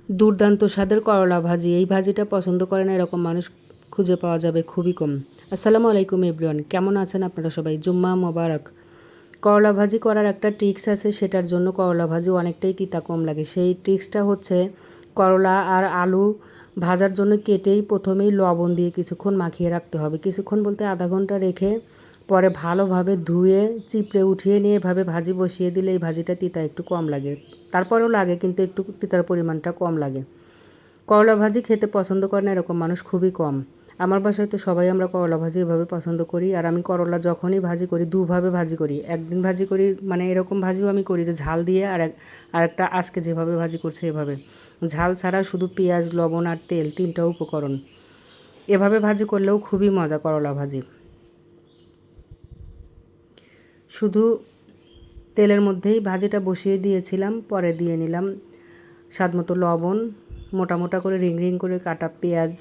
দুর্দান্ত স্বাদের করলা ভাজি। এই ভাজিটা পছন্দ করে না এরকম মানুষ খুঁজে পাওয়া যাবে খুবই কম। আসসালামু আলাইকুম এভরিওয়ান, কেমন আছেন আপনারা সবাই? জুম্মা মোবারক। করলা ভাজি করার একটা ট্রিক্স আছে, সেটার জন্য করলা ভাজি অনেকটাই তিতা কম লাগে। সেই ট্রিক্সটা হচ্ছে করলা আর আলু ভাজার জন্য কেটেই প্রথমেই লবণ দিয়ে কিছুক্ষণ মাখিয়ে রাখতে হবে। কিছুক্ষণ বলতে আধা ঘন্টা রেখে পরে ভালোভাবে ধুয়ে চিপড়ে উঠিয়ে নিয়ে এভাবে ভাজি বসিয়ে দিলে এই ভাজিটা তিতা একটু কম লাগে। তারপরেও লাগে, কিন্তু একটু তিতার পরিমাণটা কম লাগে। করলা ভাজি খেতে পছন্দ করে না এরকম মানুষ খুবই কম। আমার বাসায় তো সবাই আমরা করলা ভাজি এভাবে পছন্দ করি। আর আমি করলা যখনই ভাজি করি দুভাবে ভাজি করি। একদিন ভাজি করি মানে এরকম ভাজিও আমি করি যে ঝাল দিয়ে, আরেকটা আজকে যেভাবে ভাজি করছি এভাবে ঝাল ছাড়া শুধু পেঁয়াজ লবণ আর তেল, তিনটা উপকরণ। এভাবে ভাজি করলেও খুবই মজা করলা ভাজি। শুধু তেলের মধ্যেই ভাজিটা বসিয়ে দিয়েছিলাম, পরে দিয়ে নিলাম স্বাদমতো লবণ, মোটা মোটা করে রিং রিং করে কাটা পেঁয়াজ,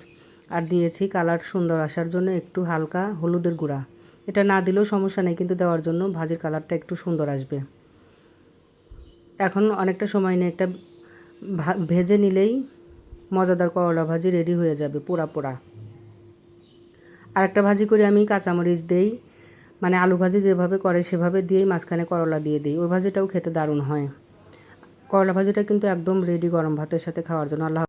আর দিয়েছি কালার সুন্দর আসার জন্য একটু হালকা হলুদের গুঁড়া। এটা না দিলেও সমস্যা নেই, কিন্তু দেওয়ার জন্য ভাজির কালারটা একটু সুন্দর আসবে। এখন অনেকটা সময় নিয়ে একটা ভেজে নিলেই মজাদার করলা ভাজি রেডি হয়ে যাবে পোড়া পোড়া। আরেকটা ভাজি করে আমি কাঁচামরিচ দেই, মানে আলু ভাজি যেভাবে করে সেভাবে দিয়েই মাঝখানে করলা দিয়ে দিই। ওই ভাজিটাও খেতে দারুণ হয়। করলা ভাজিটা কিন্তু একদম রেডি গরম ভাতের সাথে খাওয়ার জন্য। আল্লাহ।